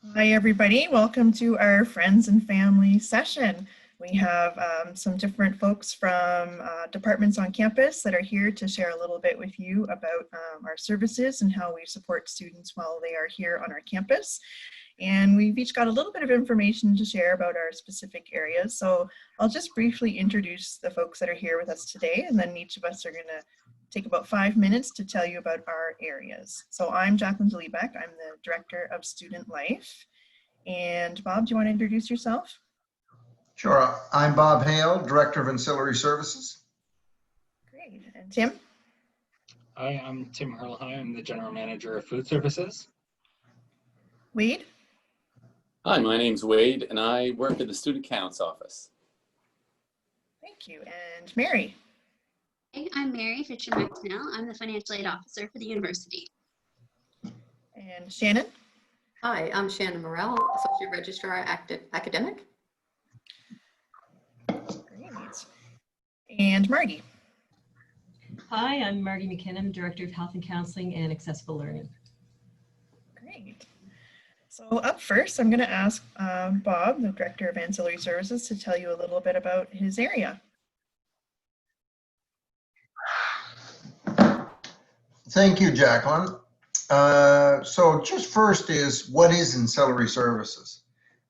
Hi, everybody. Welcome to our friends and family session. We have some different folks from departments on campus that are here to share a little bit with you about our services and how we support students while they are here on our campus. And we've each got a little bit of information to share about our specific areas. So I'll just briefly introduce the folks that are here with us today, and then each of us are going to take about 5 minutes to tell you about our areas. So I'm Jacqueline De Leebeeck. I'm the Director of Student Life. And Bob, do you want to introduce yourself? Sure. I'm Bob Hale, Director of Ancillary Services. Great. And Tim? Hi, I'm Tim Harlehigh. I'm the General Manager of Food Services. Wade? Hi, my name's Wade, and I work at the Student Accounts Office. Thank you. And Mary? Hey, I'm Mary Fisher-McNell. I'm the Financial Aid Officer for the university. And Shannon? Hi, I'm Shannon Morell, Associate Registrar Academic. Great. And Margie? Hi, I'm Margie McKinnon, Director of Health and Counseling and Accessible Learning. Great. So up first, I'm going to ask Bob, the Director of Ancillary Services, to tell you a little bit about his area. Thank you, Jacqueline. So just first is, what is Ancillary Services?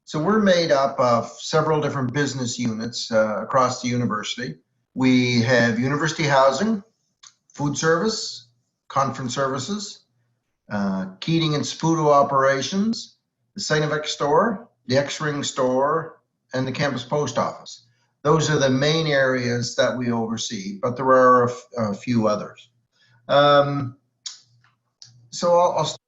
So we're made up of several different business units across the university. We have university housing, food service, conference services, Keating and Saputo operations, the StFX store, the X-Ring store, and the campus post office. Those are the main areas that we oversee, but there are a few others. So I'll start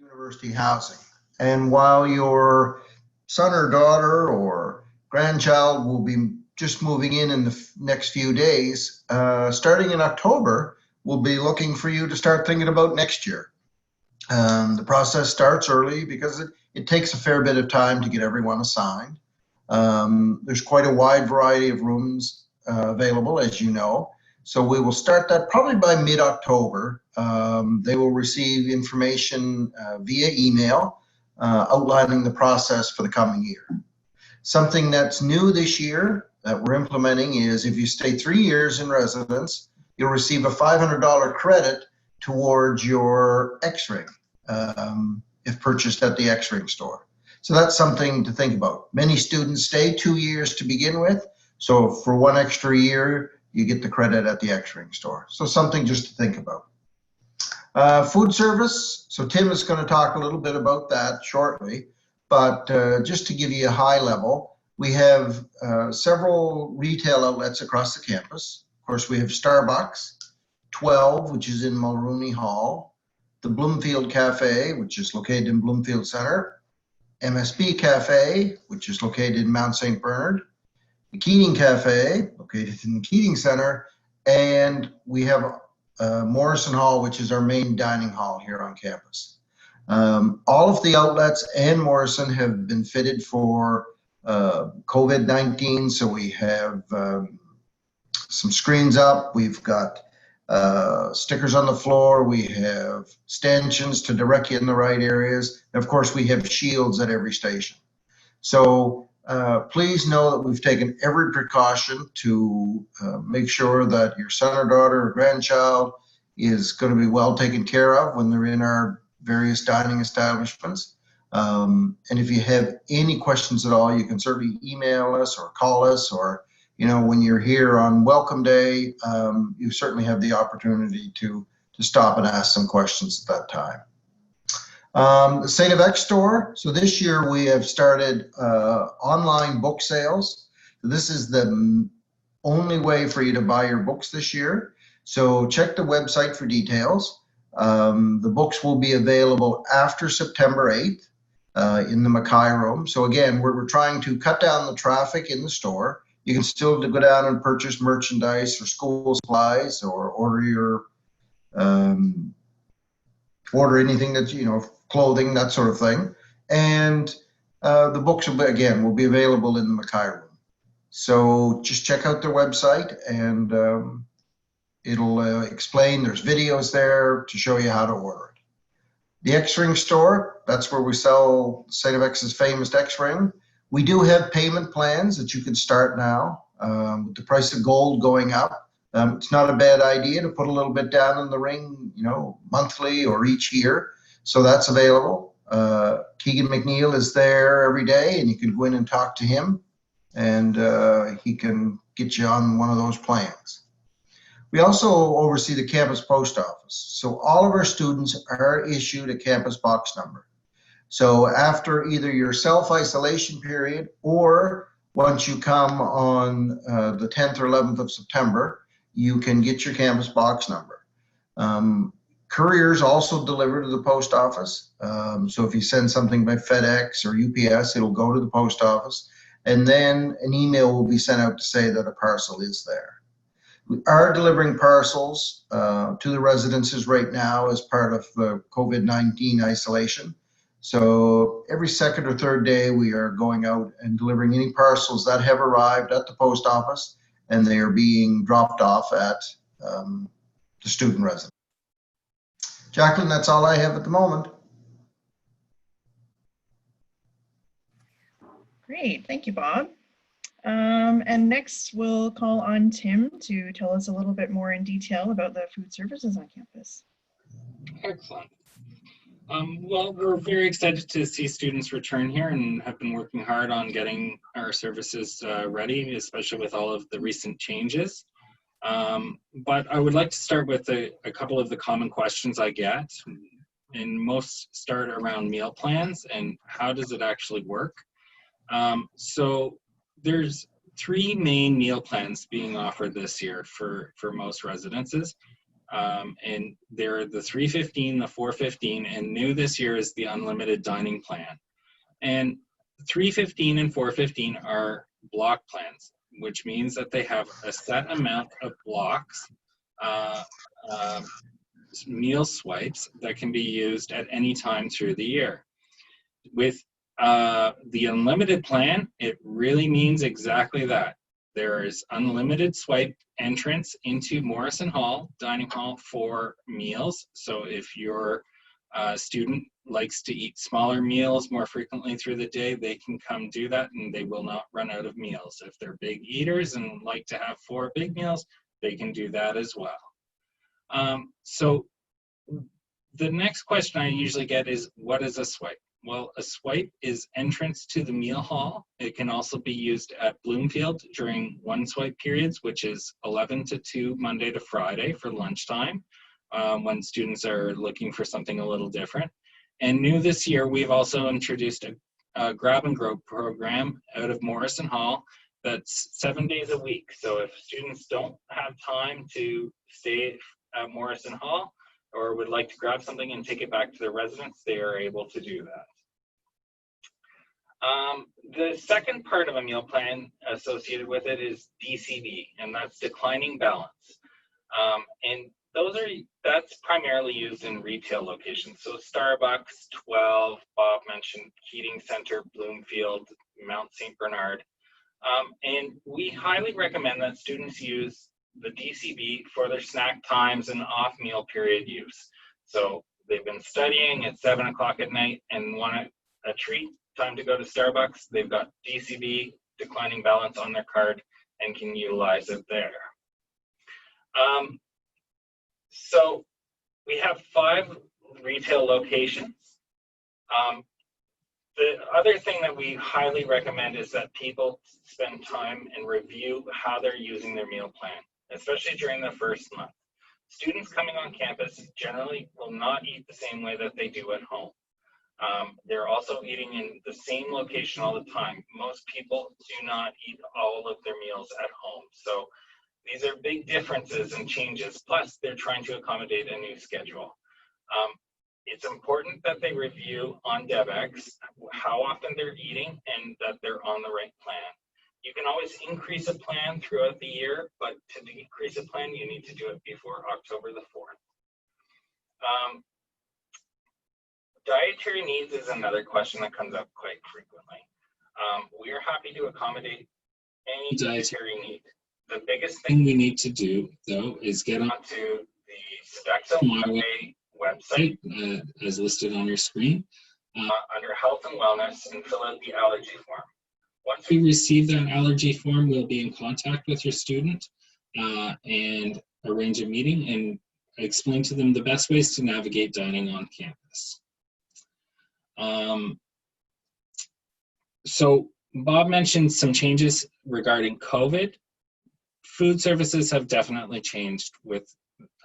with university housing. And while your son or daughter or grandchild will be just moving in the next few days, starting in October, we'll be looking for you to start thinking about next year. The process starts early because it takes a fair bit of time to get everyone assigned. There's quite a wide variety of rooms available, as you know. So we will start that probably by mid-October. They will receive information via email outlining the process for the coming year. Something that's new this year that we're implementing is if you stay 3 years in residence, you'll receive a $500 credit towards your X-Ring if purchased at the X-Ring store. So that's something to think about. Many students stay 2 years to begin with. So for 1 extra year, you get the credit at the X-Ring store. So something just to think about. Food service. So Tim is going to talk a little bit about that shortly. But just to give you a high level, we have several retail outlets across the campus. Of course, we have Starbucks, 12, which is in Mulrooney Hall, the Bloomfield Cafe, which is located in Bloomfield Center, MSB Cafe, which is located in Mount St. Bernard, the Keating Cafe, located in the Keating Center, and we have Morrison Hall, which is our main dining hall here on campus. All of the outlets and Morrison have been fitted for COVID-19, so we have some screens up. We've got stickers on the floor. We have stanchions to direct you in the right areas. And of course, we have shields at every station. So please know that we've taken every precaution to make sure that your son or daughter or grandchild is going to be well taken care of when they're in our various dining establishments. And if you have any questions at all, you can certainly email us or call us, or when you're here on welcome day, you certainly have the opportunity to stop and ask some questions at that time. The StFX store. So this year we have started online book sales. So this is the only way for you to buy your books this year. So check the website for details. The books will be available after September 8th in the Mackay room. So again, we're trying to cut down the traffic in the store. You can still go down and purchase merchandise or school supplies, or order anything that, clothing, that sort of thing. And the books will be available in the Mackay room. So just check out their website, and it'll explain. There's videos there to show you how to order it. The X-Ring store, that's where we sell StFX's famous X-Ring. We do have payment plans that you can start now. With the price of gold going up, it's not a bad idea to put a little bit down in the ring, you know, monthly or each year. So that's available. Keegan McNeil is there every day, and you can go in and talk to him, and he can get you on one of those plans. We also oversee the campus post office. So all of our students are issued a campus box number. So after either your self-isolation period or once you come on the 10th or 11th of September, you can get your campus box number. Couriers also deliver to the post office. So if you send something by FedEx or UPS, it'll go to the post office. And then an email will be sent out to say that a parcel is there. We are delivering parcels to the residences right now as part of the COVID-19 isolation. So every second or third day, we are going out and delivering any parcels that have arrived at the post office, and they are being dropped off at the student residence. Jacqueline, that's all I have at the moment. Great, thank you, Bob. And next we'll call on Tim to tell us a little bit more in detail about the food services on campus. Excellent. Well, we're very excited to see students return here and have been working hard on getting our services ready, especially with all of the recent changes. But I would like to start with a couple of the common questions I get, and most start around meal plans and how does it actually work. So there's 3 main meal plans being offered this year for most residences. And they're the 315, the 415, and new this year is the unlimited dining plan. And 315 and 415 are block plans, which means that they have a set amount of blocks, meal swipes that can be used at any time through the year. With the unlimited plan, it really means exactly that. There is unlimited swipe entrance into Morrison Hall, dining hall for meals. So if your student likes to eat smaller meals more frequently through the day, they can come do that and they will not run out of meals. If they're big eaters and like to have 4 big meals, they can do that as well. So the next question I usually get is, what is a swipe? Well, a swipe is entrance to the meal hall. It can also be used at Bloomfield during 1 swipe periods, which is 11 to 2, Monday to Friday for lunchtime, when students are looking for something a little different. And new this year, we've also introduced a grab and go program out of Morrison Hall that's 7 days a week. So if students don't have time to stay at Morrison Hall, or would like to grab something and take it back to their residence, they are able to do that. The second part of a meal plan associated with it is DCB, and that's declining balance. And that's primarily used in retail locations. So Starbucks, 12, Bob mentioned Keating Center, Bloomfield, Mount St. Bernard. And we highly recommend that students use the DCB for their snack times and off meal period use. So they've been studying at 7 o'clock at night and want a treat, time to go to Starbucks. They've got DCB, declining balance, on their card and can utilize it there. So we have 5 retail locations. The other thing that we highly recommend is that people spend time and review how they're using their meal plan, especially during the first month. Students coming on campus generally will not eat the same way that they do at home. They're also eating in the same location all the time. Most people do not eat all of their meals at home. So these are big differences and changes. Plus, they're trying to accommodate a new schedule. It's important that they review on DevX how often they're eating and that they're on the right plan. You can always increase a plan throughout the year, but to decrease a plan, you need to do it before October the 4th. Dietary needs is another question that comes up quite frequently. We are happy to accommodate any dietary need. The biggest thing we need to do, though, is get onto the Sodexo Monday website as listed on your screen under Health and Wellness and fill out the allergy form. Once we receive that allergy form, we'll be in contact with your student and arrange a meeting and explain to them the best ways to navigate dining on campus. So Bob mentioned some changes regarding COVID. Food services have definitely changed with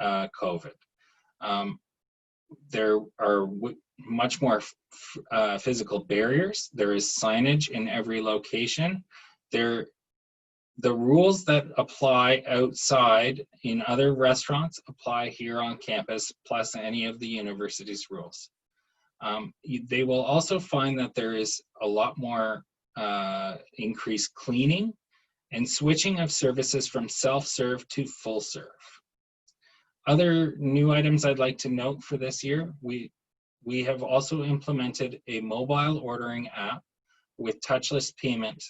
COVID. There are much more physical barriers. There is signage in every location. The rules that apply outside in other restaurants apply here on campus, plus any of the university's rules. They will also find that there is a lot more increased cleaning and switching of services from self-serve to full serve. Other new items I'd like to note for this year, we have also implemented a mobile ordering app with touchless payment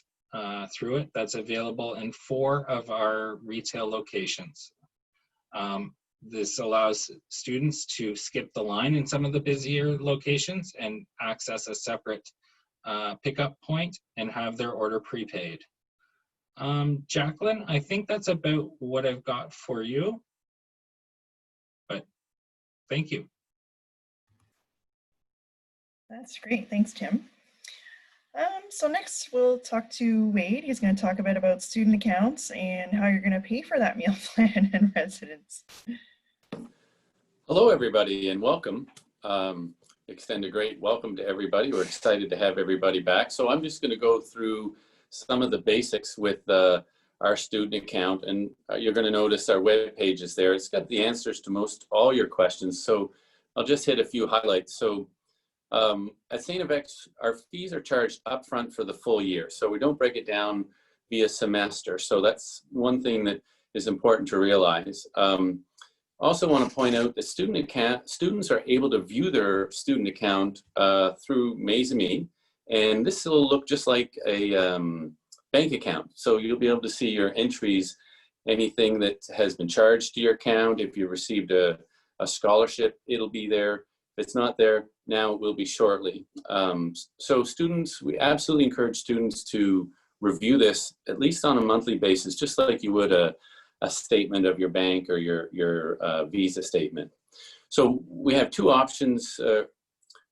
through it that's available in 4 of our retail locations. This allows students to skip the line in some of the busier locations and access a separate pickup point and have their order prepaid. Jacqueline, I think that's about what I've got for you, but thank you. That's great. Thanks, Tim. So next we'll talk to Wade. He's going to talk a bit about student accounts and how you're going to pay for that meal plan and residence. Hello, everybody, and welcome. Extend a great welcome to everybody. We're excited to have everybody back. So I'm just going to go through some of the basics with our student account, and you're going to notice our web page is there. It's got the answers to most all your questions. So I'll just hit a few highlights. So at StFX, our fees are charged upfront for the full year. So we don't break it down via semester. So that's one thing that is important to realize. Also want to point out that students are able to view their student account through Maze-Me, and this will look just like a bank account. So you'll be able to see your entries, anything that has been charged to your account. If you received a scholarship, it'll be there. If it's not there, now it will be shortly. So students, we absolutely encourage students to review this at least on a monthly basis, just like you would a statement of your bank or your Visa statement. So we have 2 options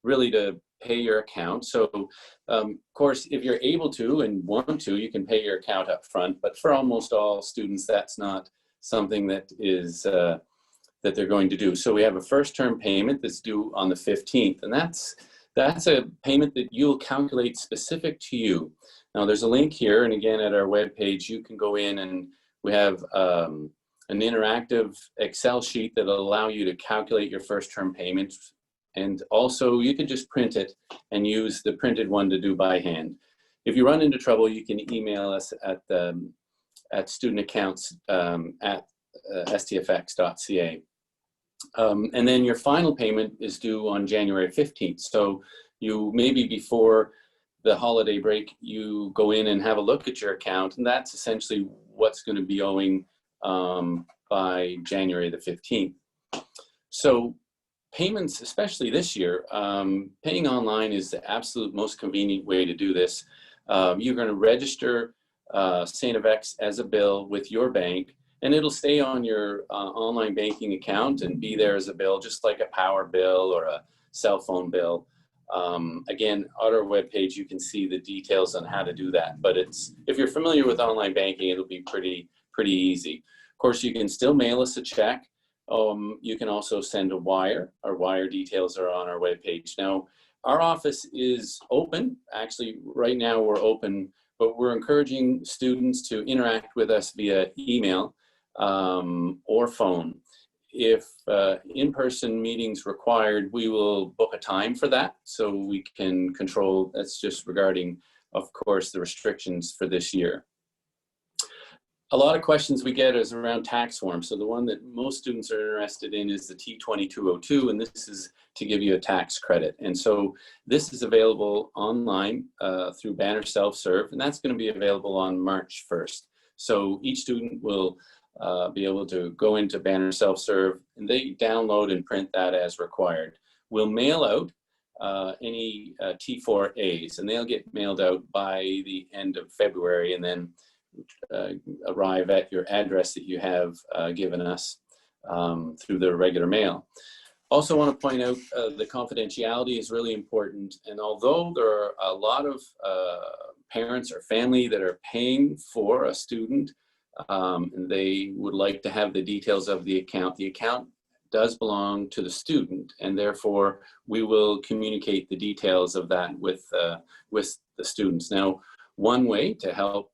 really to pay your account. So of course, if you're able to and want to, you can pay your account up front, but for almost all students, that's not something that is that they're going to do. So we have a first term payment that's due on the 15th, and that's a payment that you'll calculate specific to you. Now there's a link here, and again at our webpage, you can go in and we have an interactive Excel sheet that'll allow you to calculate your first term payment. And also you can just print it and use the printed one to do by hand. If you run into trouble, you can email us at studentaccounts at stfx.ca. And then your final payment is due on January 15th. So you maybe before the holiday break, you go in and have a look at your account, and that's essentially what's going to be owing by January the 15th. So payments, especially this year, paying online is the absolute most convenient way to do this. You're going to register StFX as a bill with your bank, and it'll stay on your online banking account and be there as a bill, just like a power bill or a cell phone bill. Again, on our webpage, you can see the details on how to do that. But if you're familiar with online banking, it'll be pretty easy. Of course, you can still mail us a check. You can also send a wire. Our wire details are on our webpage. Now, our office is open. Actually, right now we're open, but we're encouraging students to interact with us via email or phone. If in-person meetings required, we will book a time for that so we can control. That's just regarding, of course, the restrictions for this year. A lot of questions we get is around tax forms. So the one that most students are interested in is the T2202, and this is to give you a tax credit. And so this is available online through Banner Self-Serve, and that's going to be available on March 1st. So each student will be able to go into Banner Self-Serve, and they download and print that as required. We'll mail out any T4As, and they'll get mailed out by the end of February, and then arrive at your address that you have given us through the regular mail. Also want to point out the confidentiality is really important, and although there are a lot of parents or family that are paying for a student and they would like to have the details of the account does belong to the student, and therefore we will communicate the details of that with the students. Now, one way to help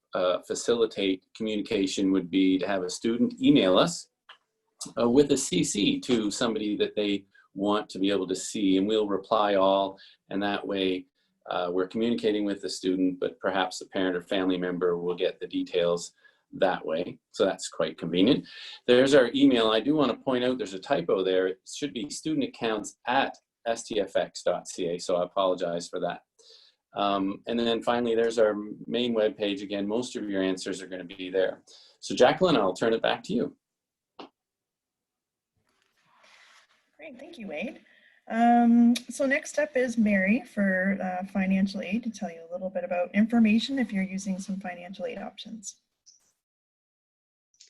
facilitate communication would be to have a student email us with a CC to somebody that they want to be able to see, and we'll reply all, and that way we're communicating with the student, but perhaps the parent or family member will get the details that way. So that's quite convenient. There's our email. I do want to point out there's a typo there. It should be studentaccounts@stfx.ca, so I apologize for that. And then finally, there's our main web page. Again, most of your answers are going to be there. So Jacqueline, I'll turn it back to you. Great, thank you, Wade. So next up is Mary for financial aid to tell you a little bit about information if you're using some financial aid options.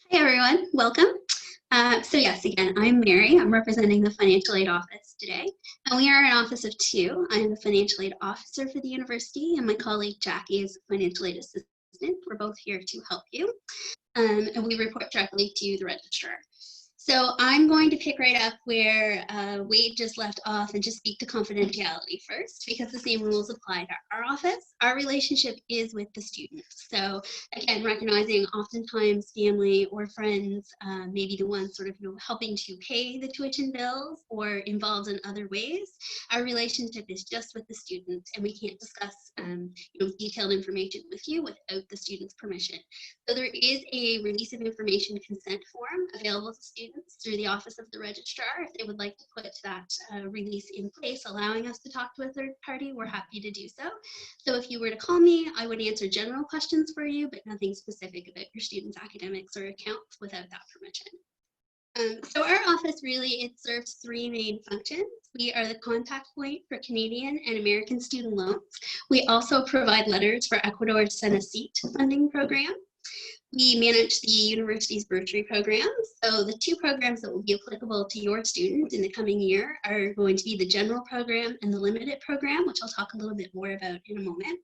Hi everyone, welcome. So yes, again, I'm Mary. I'm representing the financial aid office today. And we are an office of two. I am the financial aid officer for the university, and my colleague Jackie is the financial aid assistant. We're both here to help you. And we report directly to the registrar. So I'm going to pick right up where Wade just left off and just speak to confidentiality first, because the same rules apply to our office. Our relationship is with the students. So again, recognizing oftentimes family or friends may be the ones sort of helping to pay the tuition bills or involved in other ways. Our relationship is just with the students, and we can't discuss detailed information with you without the student's permission. So there is a release of information consent form available to students through the office of the registrar. If they would like to put that release in place, allowing us to talk to a third party, we're happy to do so. So if you were to call me, I would answer general questions for you, but nothing specific about your student's academics or accounts without that permission. So our office it serves three main functions. We are the contact point for Canadian and American student loans. We also provide letters for Ecuador's Senate funding program. We manage the university's bursary program. So the two programs that will be applicable to your student in the coming year are going to be the general program and the limited program, which I'll talk a little bit more about in a moment.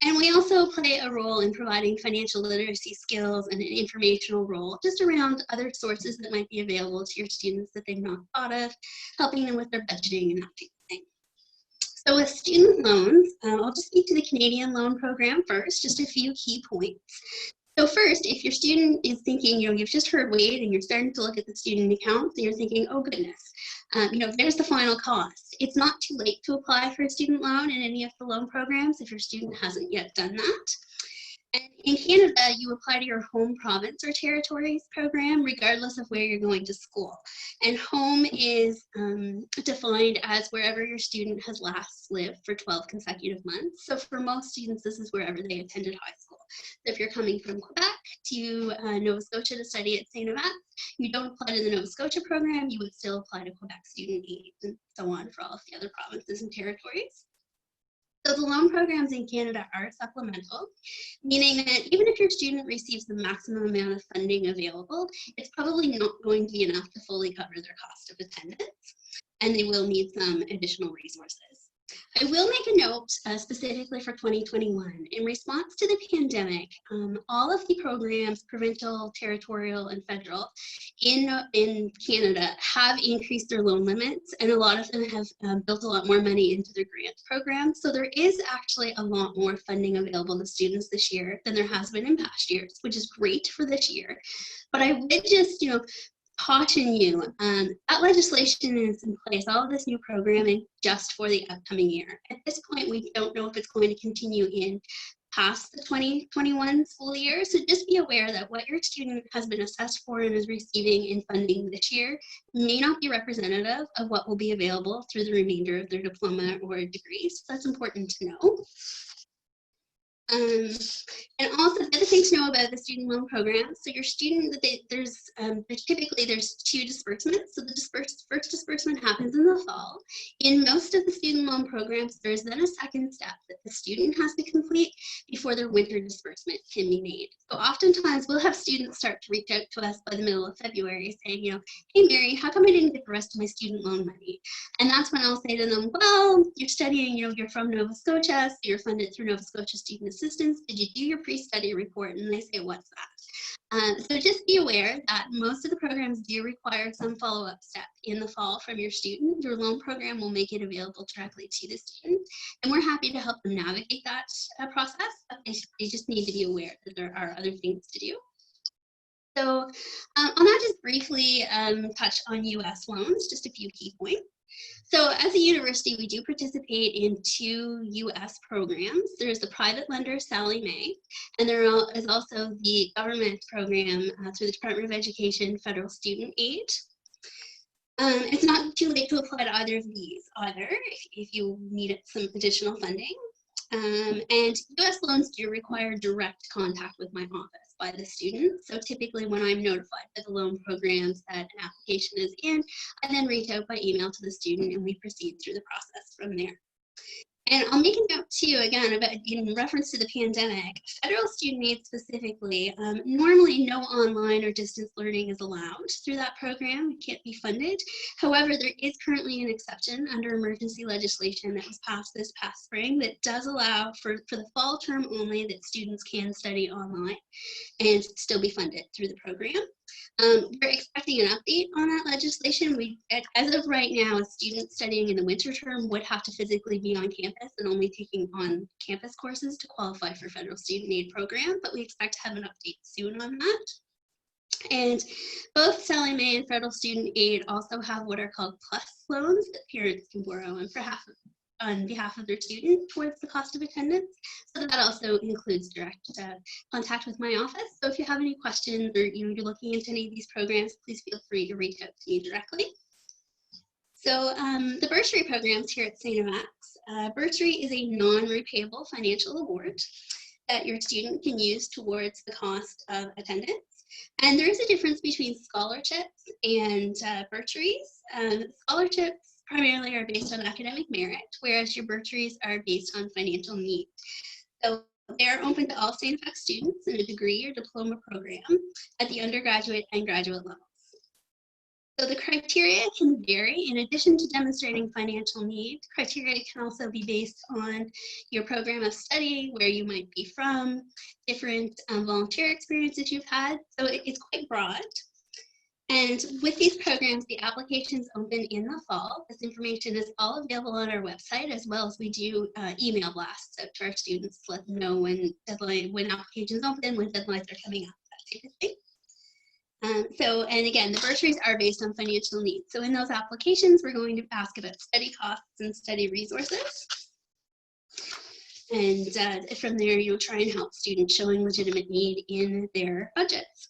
And we also play a role in providing financial literacy skills and an informational role just around other sources that might be available to your students that they've not thought of, helping them with their budgeting and that type of thing. So with student loans, I'll just speak to the Canadian loan program first, just a few key points. So first, if your student is thinking, you've just heard Wade and you're starting to look at the student accounts and you're thinking, oh goodness, there's the final cost. It's not too late to apply for a student loan in any of the loan programs if your student hasn't yet done that. And in Canada, you apply to your home province or territories program regardless of where you're going to school. And home is defined as wherever your student has last lived for 12 consecutive months. So for most students, this is wherever they attended high school. So if you're coming from Quebec to Nova Scotia to study at St. Yvette, you don't apply to the Nova Scotia program, you would still apply to Quebec Student Aid and so on for all of the other provinces and territories. So the loan programs in Canada are supplemental, meaning that even if your student receives the maximum amount of funding available, it's probably not going to be enough to fully cover their cost of attendance, and they will need some additional resources. I will make a note specifically for 2021. In response to the pandemic, all of the programs, provincial, territorial, and federal, in Canada have increased their loan limits, and a lot of them have built a lot more money into their grant programs. So there is actually a lot more funding available to students this year than there has been in past years, which is great for this year. But I would just, caution you, that legislation is in place, all of this new programming just for the upcoming year. At this point, we don't know if it's going to continue in past the 2021 school year. So just be aware that what your student has been assessed for and is receiving in funding this year may not be representative of what will be available through the remainder of their diploma or degree. So that's important to know. And also the other thing to know about the student loan program, so your student, typically there's 2 disbursements. So the first disbursement happens in the fall. In most of the student loan programs, there's then a second step that the student has to complete before their winter disbursement can be made. So oftentimes we'll have students start to reach out to us by the middle of February saying, hey Mary, how come I didn't get the rest of my student loan money? And that's when I'll say to them, well, you're studying, you're from Nova Scotia, so you're funded through Nova Scotia Student Assistance. Did you do your pre-study report? And they say, what's that? So just be aware that most of the programs do require some follow-up step in the fall from your student. Your loan program will make it available directly to the student, and we're happy to help them navigate that process, but they just need to be aware that there are other things to do. So I'll now just briefly touch on U.S. loans, just a few key points. So as a university, we do participate in 2 U.S. programs. There's the private lender, Sallie Mae, and there is also the government program through the Department of Education, Federal Student Aid. It's not too late to apply to either of these either if you need some additional funding. And U.S. loans do require direct contact with my office by the student. So typically when I'm notified by the loan programs that an application is in, I then reach out by email to the student and we proceed through the process from there. And I'll make a note too, again, about in reference to the pandemic, federal student aid specifically, normally no online or distance learning is allowed through that program. It can't be funded. However, there is currently an exception under emergency legislation that was passed this past spring that does allow for the fall term only that students can study online and still be funded through the program. We're expecting an update on that legislation. As of right now, a student studying in the winter term would have to physically be on campus and only taking on campus courses to qualify for federal student aid program, but we expect to have an update soon on that. And both Sallie Mae and federal student aid also have what are called plus loans that parents can borrow on behalf of their student towards the cost of attendance. So that also includes direct contact with my office. So if you have any questions or you're looking into any of these programs, please feel free to reach out to me directly. So the bursary programs here at StFX. Bursary is a non-repayable financial award that your student can use towards the cost of attendance. And there is a difference between scholarships and bursaries. Scholarships primarily are based on academic merit, whereas your bursaries are based on financial need. So they're open to all StFX students in a degree or diploma program at the undergraduate and graduate levels. So the criteria can vary. In addition to demonstrating financial need, criteria can also be based on your program of study, where you might be from, different volunteer experiences you've had. So it's quite broad. And with these programs, the applications open in the fall. This information is all available on our website, as well as we do email blasts out to our students to let them know when applications open, when deadlines are coming up, that type of thing. And again, the bursaries are based on financial needs. So in those applications, we're going to ask about study costs and study resources. And from there, try and help students showing legitimate need in their budgets.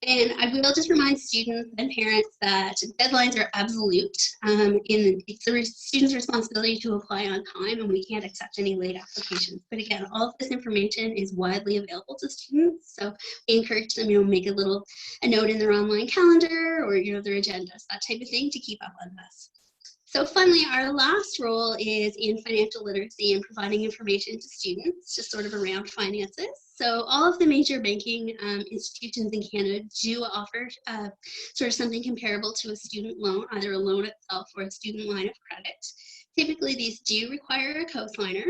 And I will just remind students and parents that deadlines are absolute. It's the student's responsibility to apply on time, and we can't accept any late applications. But again, all of this information is widely available to students, so we encourage them, make a note in their online calendar or their agendas, that type of thing, to keep up on this. So finally, our last role is in financial literacy and providing information to students, just sort of around finances. So all of the major banking institutions in Canada do offer sort of something comparable to a student loan, either a loan itself or a student line of credit. Typically, these do require a co-signer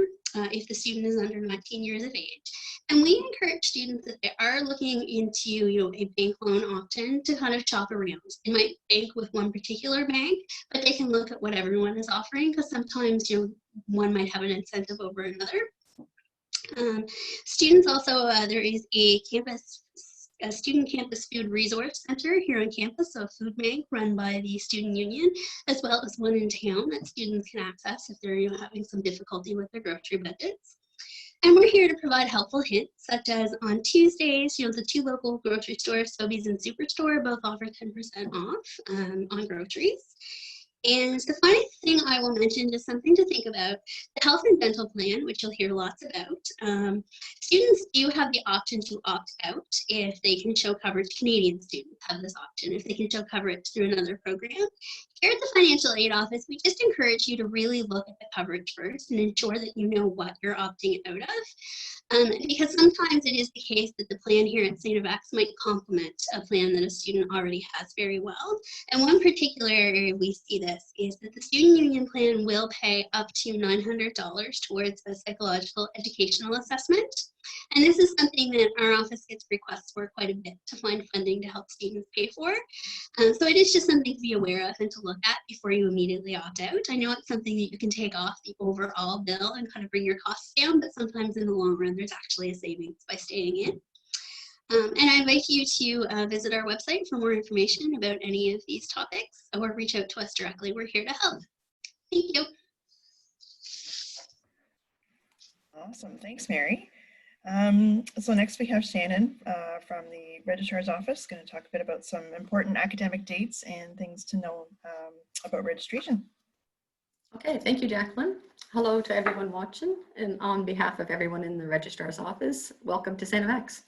if the student is under 19 years of age. And we encourage students, if they are looking into a bank loan option, to kind of shop around. They might bank with one particular bank, but they can look at what everyone is offering, because sometimes one might have an incentive over another. Students also, there is a student campus food resource center here on campus, so a food bank run by the student union, as well as one in town that students can access if they're having some difficulty with their grocery budgets. And we're here to provide helpful hints, such as on Tuesdays, the 2 local grocery stores, Sobeys and Superstore, both offer 10% off on groceries. And the final thing I will mention, just something to think about, the health and dental plan, which you'll hear lots about. Students do have the option to opt out if they can show coverage. Canadian students have this option if they can show coverage through another program. Here at the Financial Aid Office, we just encourage you to really look at the coverage first and ensure that you know what you're opting out of. Because sometimes it is the case that the plan here at StFX might complement a plan that a student already has very well. And one particular area we see this is that the student union plan will pay up to $900 towards a psychological educational assessment. And this is something that our office gets requests for quite a bit to find funding to help students pay for. So it is just something to be aware of and to look at before you immediately opt out. I know it's something that you can take off the overall bill and kind of bring your costs down, but sometimes in the long run, there's actually a savings by staying in. And I invite you to visit our website for more information about any of these topics, or reach out to us directly. We're here to help. Thank you. Awesome, thanks, Mary. So next we have Shannon from the Registrar's Office, going to talk a bit about some important academic dates and things to know about registration. Okay, thank you, Jacqueline. Hello to everyone watching, and on behalf of everyone in the Registrar's Office, welcome to StFX.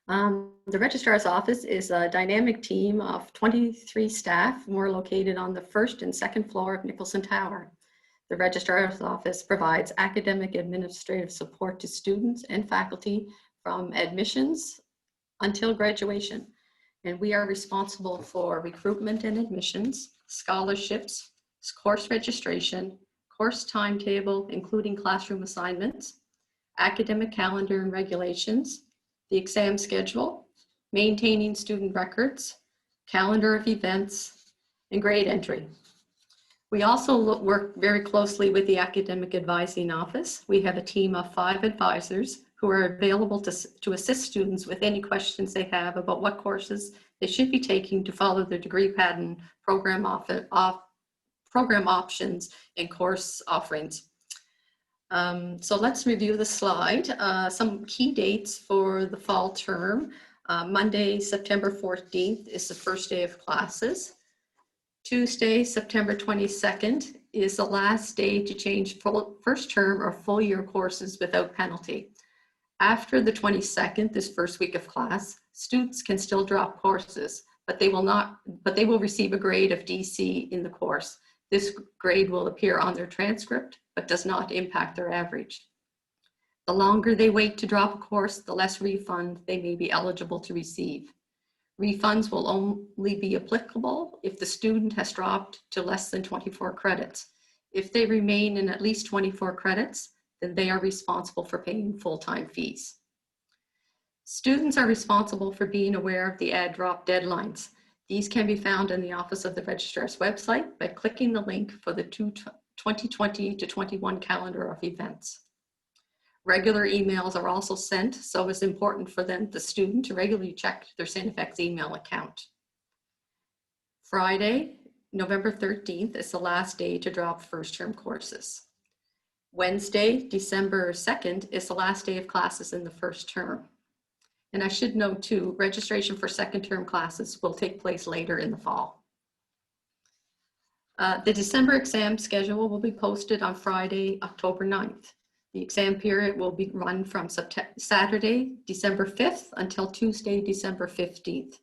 The Registrar's Office is a dynamic team of 23 staff, and we're located on the first and second floor of Nicholson Tower. The Registrar's Office provides academic administrative support to students and faculty from admissions until graduation. And we are responsible for recruitment and admissions, scholarships, course registration, course timetable, including classroom assignments, academic calendar and regulations, the exam schedule, maintaining student records, calendar of events, and grade entry. We also work very closely with the Academic Advising Office. We have a team of 5 advisors who are available to assist students with any questions they have about what courses they should be taking to follow their degree pattern, program options, and course offerings. So let's review the slide. Some key dates for the fall term. Monday, September 14th is the first day of classes. Tuesday, September 22nd is the last day to change first term or full year courses without penalty. After the 22nd, this first week of class, students can still drop courses, but they will receive a grade of DC in the course. This grade will appear on their transcript, but does not impact their average. The longer they wait to drop a course, the less refund they may be eligible to receive. Refunds will only be applicable if the student has dropped to less than 24 credits. If they remain in at least 24 credits, then they are responsible for paying full-time fees. Students are responsible for being aware of the add drop deadlines. These can be found in the Office of the Registrar's website by clicking the link for the 2020 to 21 calendar of events. Regular emails are also sent, so it's important for the student to regularly check their StFX email account. Friday, November 13th is the last day to drop first term courses. Wednesday, December 2nd is the last day of classes in the first term. And I should note too, registration for second term classes will take place later in the fall. The December exam schedule will be posted on Friday, October 9th. The exam period will be run from Saturday, December 5th until Tuesday, December 15th.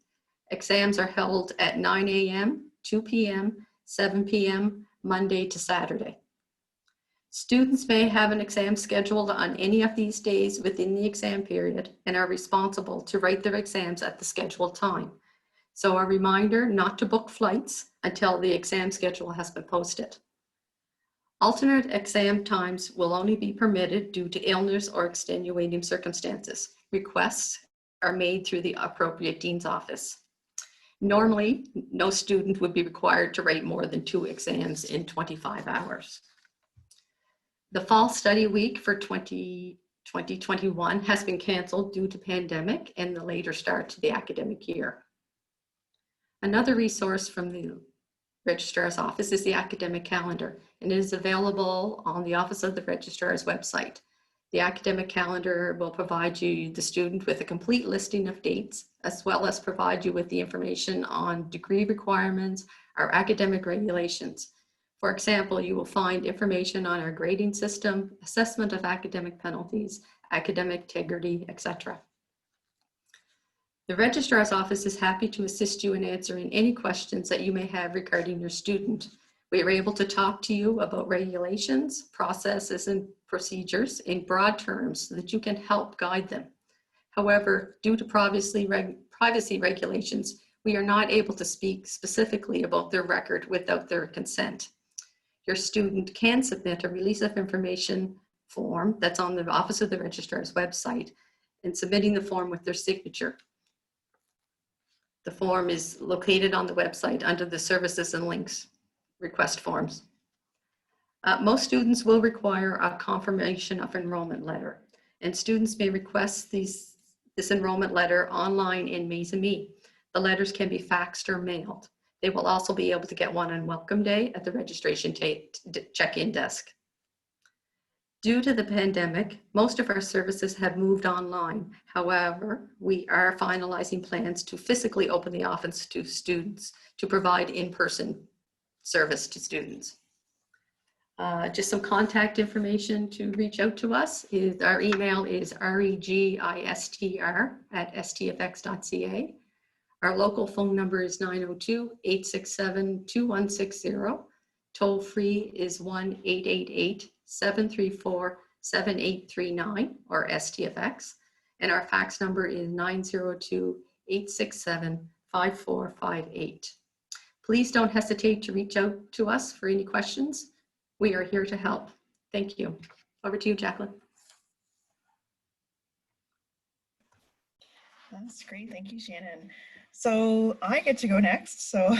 Exams are held at 9 a.m., 2 p.m., 7 p.m., Monday to Saturday. Students may have an exam scheduled on any of these days within the exam period and are responsible to write their exams at the scheduled time. So a reminder not to book flights until the exam schedule has been posted. Alternate exam times will only be permitted due to illness or extenuating circumstances. Requests are made through the appropriate dean's office. Normally, no student would be required to write more than 2 exams in 25 hours. The fall study week for 2021 has been canceled due to pandemic and the later start to the academic year. Another resource from the Registrar's Office is the academic calendar, and it is available on the Office of the Registrar's website. The academic calendar will provide you, the student, with a complete listing of dates, as well as provide you with the information on degree requirements, our academic regulations. For example, you will find information on our grading system, assessment of academic penalties, academic integrity, etc. The Registrar's Office is happy to assist you in answering any questions that you may have regarding your student. We are able to talk to you about regulations, processes, and procedures in broad terms so that you can help guide them. However, due to privacy regulations, we are not able to speak specifically about their record without their consent. Your student can submit a release of information form that's on the Office of the Registrar's website, and submitting the form with their signature. The form is located on the website under the Services and Links request forms. Most students will require a confirmation of enrollment letter, and students may request this enrollment letter online in Maze-Me. The letters can be faxed or mailed. They will also be able to get one on welcome day at the registration check-in desk. Due to the pandemic, most of our services have moved online. However, we are finalizing plans to physically open the office to students to provide in-person service to students. Just some contact information to reach out to us. Our email is registr@stfx.ca. Our local phone number is 902-867-2160. Toll free is 1-888-734-7839 or StFX. And our fax number is 902-867-5458. Please don't hesitate to reach out to us for any questions. We are here to help. Thank you. Over to you, Jacqueline. That's great. Thank you, Shannon. So I get to go next. So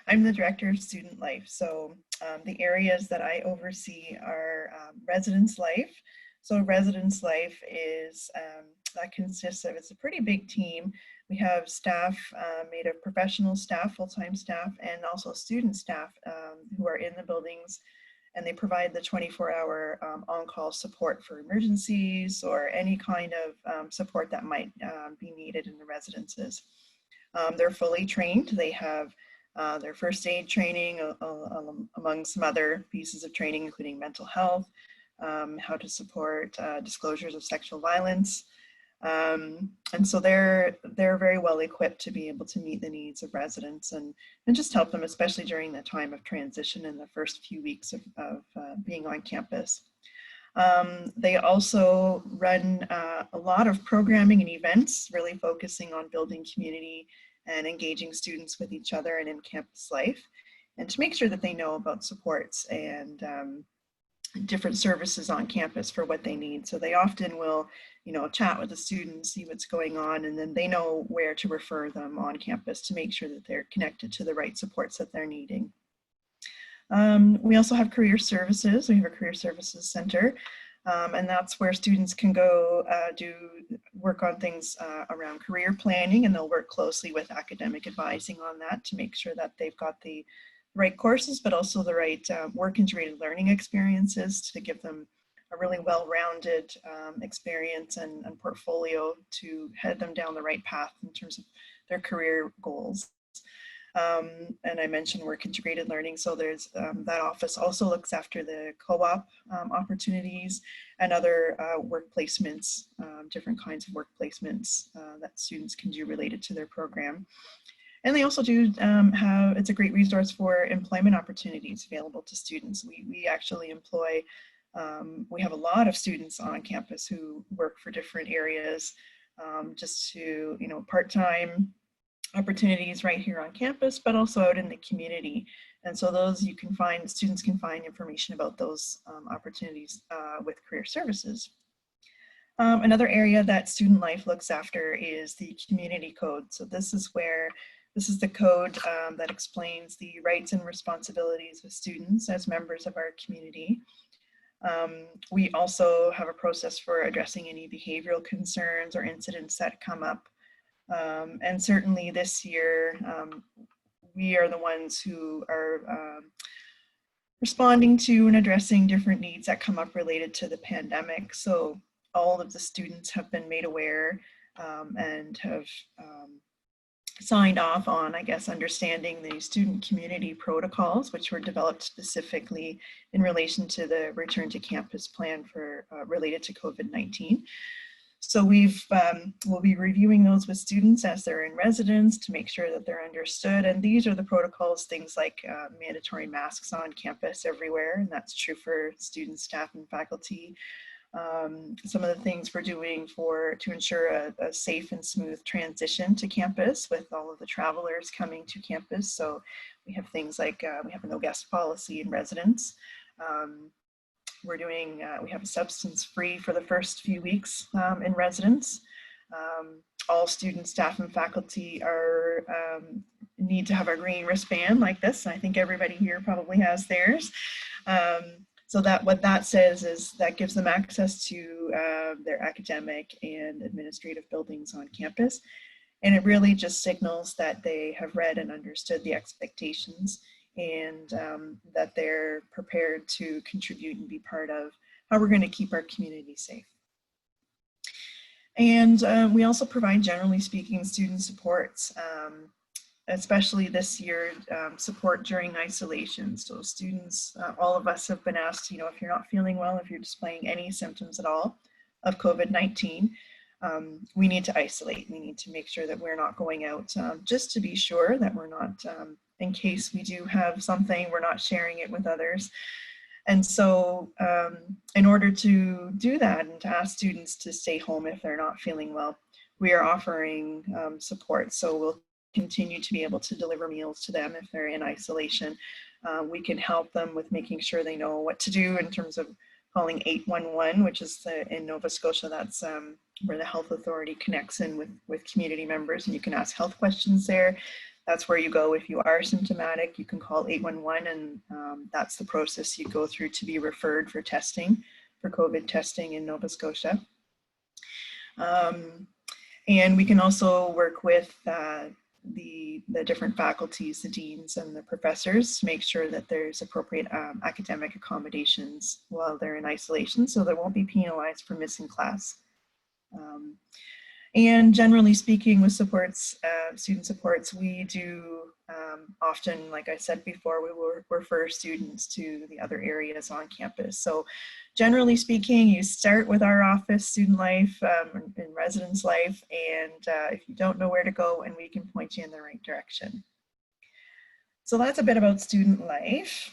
I'm the Director of Student Life. So the areas that I oversee are residence life. So residence life is, that consists of, it's a pretty big team. We have staff made of professional staff, full-time staff, and also student staff who are in the buildings, and they provide the 24-hour on-call support for emergencies or any kind of support that might be needed in the residences. They're fully trained. They have their first aid training among some other pieces of training, including mental health, how to support disclosures of sexual violence. And so they're very well equipped to be able to meet the needs of residents and just help them, especially during the time of transition in the first few weeks of being on campus. They also run a lot of programming and events, really focusing on building community and engaging students with each other and in campus life, and to make sure that they know about supports and different services on campus for what they need. So they often will, chat with the students, see what's going on, and then they know where to refer them on campus to make sure that they're connected to the right supports that they're needing. We also have career services. We have a career services center, and that's where students can go work on things around career planning, and they'll work closely with academic advising on that to make sure that they've got the right courses, but also the right work integrated learning experiences to give them a really well-rounded experience and portfolio to head them down the right path in terms of their career goals. And I mentioned work integrated learning. So there's that office also looks after the co-op opportunities and other work placements, different kinds of work placements that students can do related to their program. And they also do it's a great resource for employment opportunities available to students. We actually employ, we have a lot of students on campus who work for different areas just to, part-time opportunities right here on campus, but also out in the community. And so those students can find information about those opportunities with career services. Another area that Student Life looks after is the community code. So this is the code that explains the rights and responsibilities of students as members of our community. We also have a process for addressing any behavioral concerns or incidents that come up. And certainly this year, we are the ones who are responding to and addressing different needs that come up related to the pandemic. So all of the students have been made aware and have signed off on, I guess, understanding the student community protocols, which were developed specifically in relation to the return to campus plan for related to COVID-19. So we'll be reviewing those with students as they're in residence to make sure that they're understood. And these are the protocols, things like mandatory masks on campus everywhere, and that's true for students, staff, and faculty. Some of the things we're doing to ensure a safe and smooth transition to campus with all of the travelers coming to campus. So we have things like we have a no guest policy in residence. We have a substance free for the first few weeks in residence. All students, staff, and faculty need to have a green wristband like this. I think everybody here probably has theirs. So what that says is that gives them access to their academic and administrative buildings on campus. And it really just signals that they have read and understood the expectations and that they're prepared to contribute and be part of how we're going to keep our community safe. And we also provide, generally speaking, student supports, especially this year, support during isolation. So students, all of us have been asked, you know, if you're not feeling well, if you're displaying any symptoms at all of COVID-19, we need to isolate. We need to make sure that we're not going out just to be sure that we're not, in case we do have something, we're not sharing it with others. And so in order to do that and to ask students to stay home if they're not feeling well, we are offering support. So we'll continue to be able to deliver meals to them if they're in isolation. We can help them with making sure they know what to do in terms of calling 811, which is in Nova Scotia, that's where the health authority connects in with community members, and you can ask health questions there. That's where you go if you are symptomatic. You can call 811, and that's the process you go through to be referred for testing, for COVID testing in Nova Scotia. And we can also work with the different faculties, the deans and the professors to make sure that there's appropriate academic accommodations while they're in isolation, so they won't be penalized for missing class. And generally speaking, with supports, student supports, we do often, like I said before, we will refer students to the other areas on campus. So generally speaking, you start with our office, student life, and residence life, and if you don't know where to go, and we can point you in the right direction. So that's a bit about student life.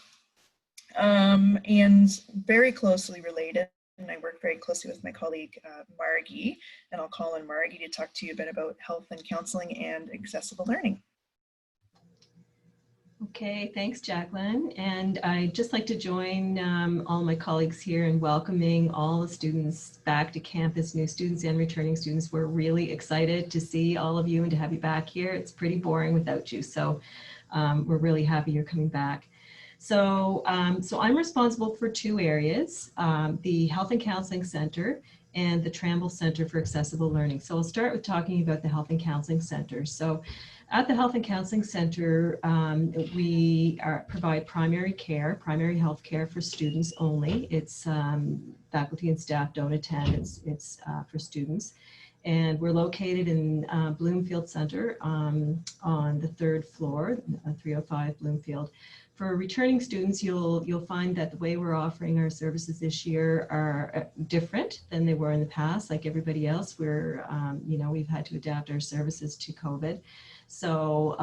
And very closely related, and I work very closely with my colleague Margie, and I'll call on Margie to talk to you a bit about health and counseling and accessible learning. Okay, thanks, Jacqueline. And I'd just like to join all my colleagues here in welcoming all the students back to campus, new students and returning students. We're really excited to see all of you and to have you back here. It's pretty boring without you, so we're really happy you're coming back. So, I'm responsible for two areas, the Health and Counseling Center and the Tramble Center for Accessible Learning. So I'll start with talking about the Health and Counseling Center. So at the Health and Counseling Center, we provide primary health care for students only. It's faculty and staff don't attend, it's for students. And we're located in Bloomfield Center on the 3rd floor, 305 Bloomfield. For returning students, you'll find that the way we're offering our services this year are different than they were in the past. Like everybody else, we've had to adapt our services to COVID. So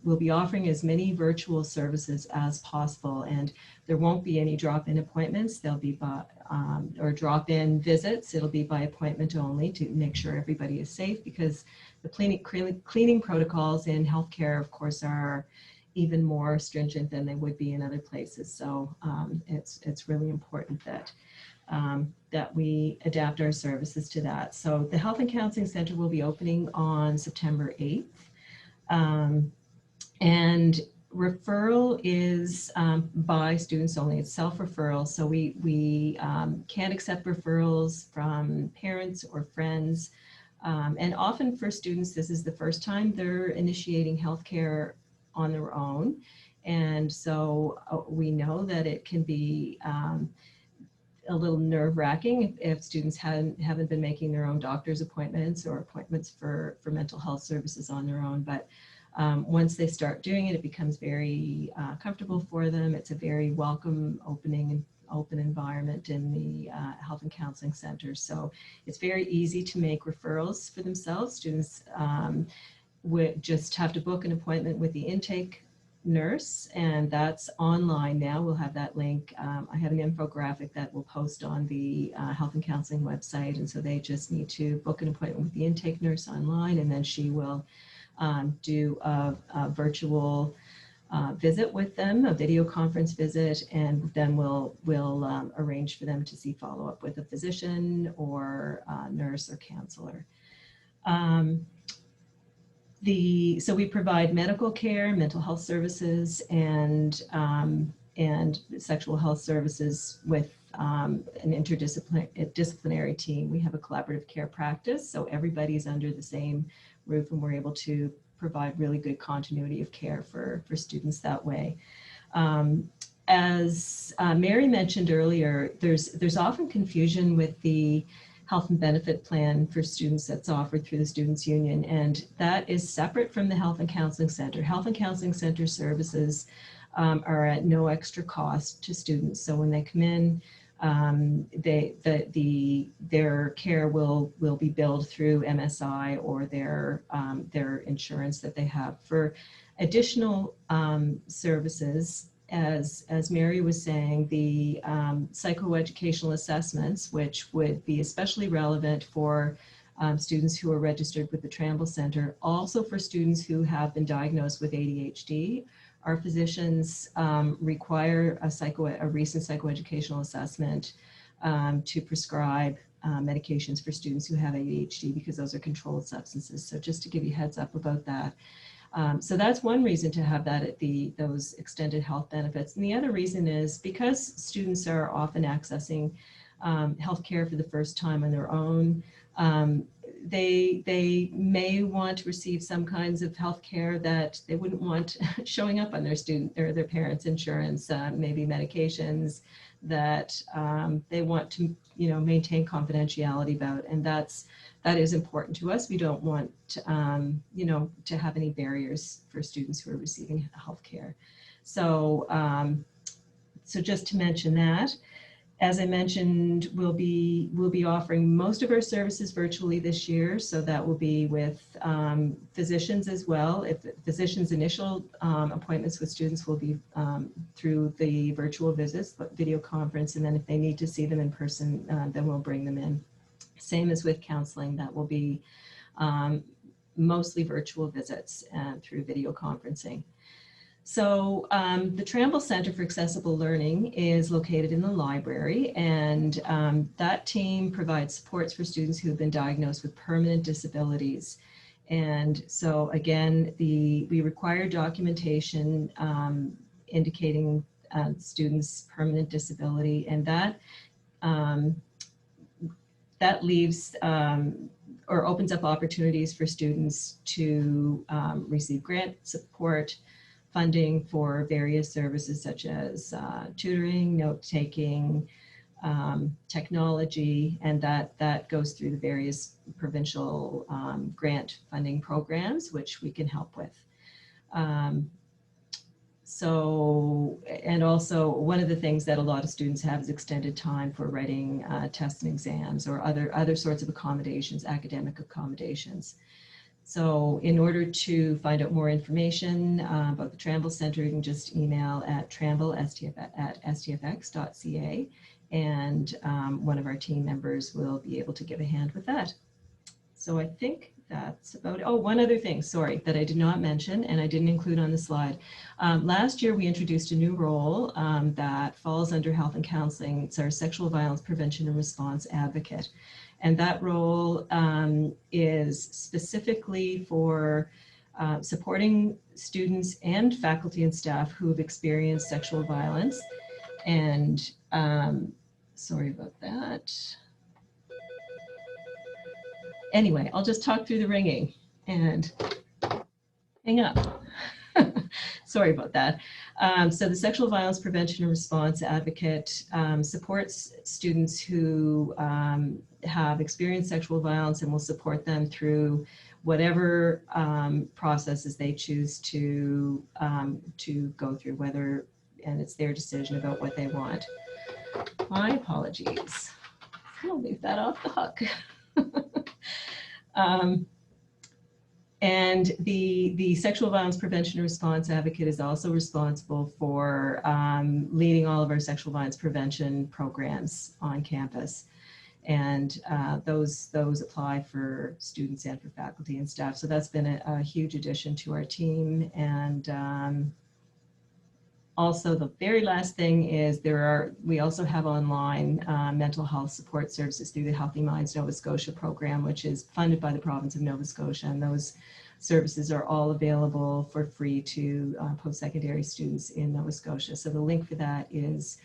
we'll be offering as many virtual services as possible, and there won't be any drop-in appointments. They'll be or drop-in visits. It'll be by appointment only to make sure everybody is safe, because the cleaning protocols in healthcare, of course, are even more stringent than they would be in other places. So it's really important that that we adapt our services to that. So the Health and Counseling Center will be opening on September 8th. And referral is by students only. It's self-referral. So we can't accept referrals from parents or friends. And often for students, this is the first time they're initiating healthcare on their own. And so we know that it can be a little nerve-wracking if students haven't been making their own doctor's appointments or appointments for mental health services on their own. But once they start doing it, it becomes very comfortable for them. It's a very welcome, open environment in the Health and Counseling Center. So it's very easy to make referrals for themselves. Students would just have to book an appointment with the intake nurse, and that's online now. We'll have that link. I have an infographic that we'll post on the Health and Counseling website, and so they just need to book an appointment with the intake nurse online, and then she will do a virtual visit with them, a video conference visit, and then we'll arrange for them to see follow-up with a physician or nurse or counselor. So we provide medical care, mental health services, and sexual health services with an interdisciplinary team. We have a collaborative care practice, so everybody's under the same roof, and we're able to provide really good continuity of care for students that way. As Mary mentioned earlier, there's often confusion with the health and benefit plan for students that's offered through the Students' Union, and that is separate from the Health and Counseling Center. Health and Counseling Center services are at no extra cost to students. So when they come in, their care will be billed through MSI or their insurance that they have. For additional services, as Mary was saying, the psychoeducational assessments, which would be especially relevant for students who are registered with the Tramble Center, also for students who have been diagnosed with ADHD. Our physicians require a recent psychoeducational assessment to prescribe medications for students who have ADHD, because those are controlled substances. So just to give you a heads up about that. So that's one reason to have that at those extended health benefits. And the other reason is because students are often accessing healthcare for the first time on their own, they may want to receive some kinds of healthcare that they wouldn't want showing up on their student or their parents' insurance, maybe medications that they want to maintain confidentiality about, and that is important to us. We don't want to have any barriers for students who are receiving healthcare. So so just to mention that, as I mentioned, we'll be offering most of our services virtually this year. So that will be with physicians as well. If physicians' initial appointments with students will be through the virtual visits, video conference, and then if they need to see them in person, then we'll bring them in. Same as with counseling, that will be mostly virtual visits through video conferencing. So the Tramble Center for Accessible Learning is located in the library, and that team provides supports for students who have been diagnosed with permanent disabilities. And so again, we require documentation indicating students' permanent disability, and that leaves or opens up opportunities for students to receive grant support, funding for various services such as tutoring, note-taking, technology, and that goes through the various provincial grant funding programs, which we can help with. And also one of the things that a lot of students have is extended time for writing tests and exams or other sorts of accommodations, academic accommodations. So in order to find out more information about the Tramble Center, you can just email at tramble@stfx.ca, and one of our team members will be able to give a hand with that. So I think that's about it. Oh, one other thing, sorry, that I did not mention and I didn't include on the slide. Last year, we introduced a new role that falls under Health and Counseling. It's our Sexual Violence Prevention and Response Advocate. And that role is specifically for supporting students and faculty and staff who have experienced sexual violence. And sorry about that. Anyway, I'll just talk through the ringing and hang up. Sorry about that. So the Sexual Violence Prevention and Response Advocate supports students who have experienced sexual violence and will support them through whatever processes they choose to go through, and it's their decision about what they want. My apologies. I'll leave that off the hook. And the Sexual Violence Prevention and Response Advocate is also responsible for leading all of our sexual violence prevention programs on campus. And those apply for students and for faculty and staff. So that's been a huge addition to our team. And also the very last thing is we also have online mental health support services through the Healthy Minds Nova Scotia program, which is funded by the province of Nova Scotia. And those services are all available for free to post-secondary students in Nova Scotia. So the link for that is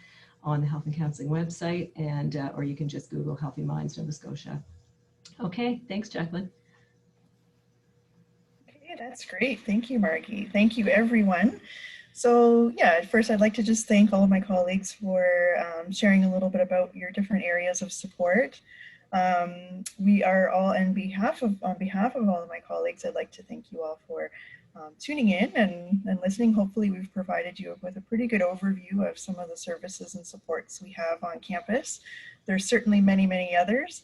on the Health and Counselling website, and or you can just Google Healthy Minds Nova Scotia. Okay, thanks, Jacqueline. Okay, that's great. Thank you, Margie. Thank you, everyone. So yeah, first I'd like to just thank all of my colleagues for sharing a little bit about your different areas of support. We are all on behalf of all of my colleagues, I'd like to thank you all for tuning in and listening. Hopefully we've provided you with a pretty good overview of some of the services and supports we have on campus. There's certainly many, many others,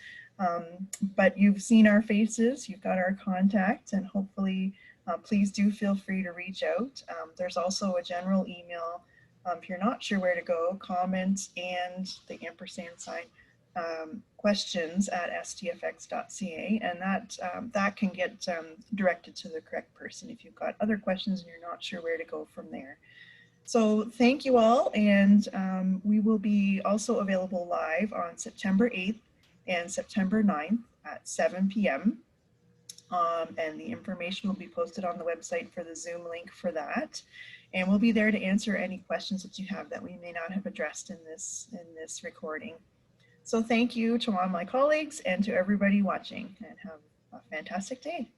but you've seen our faces, you've got our contact, and hopefully please do feel free to reach out. There's also a general email. If you're not sure where to go, comment and the ampersand sign, questions at stfx.ca, and that can get directed to the correct person if you've got other questions and you're not sure where to go from there. So thank you all, and we will be also available live on September 8th and September 9th at 7 p.m. And the information will be posted on the website for the Zoom link for that. And we'll be there to answer any questions that you have that we may not have addressed in this recording. So thank you to all my colleagues and to everybody watching, and have a fantastic day.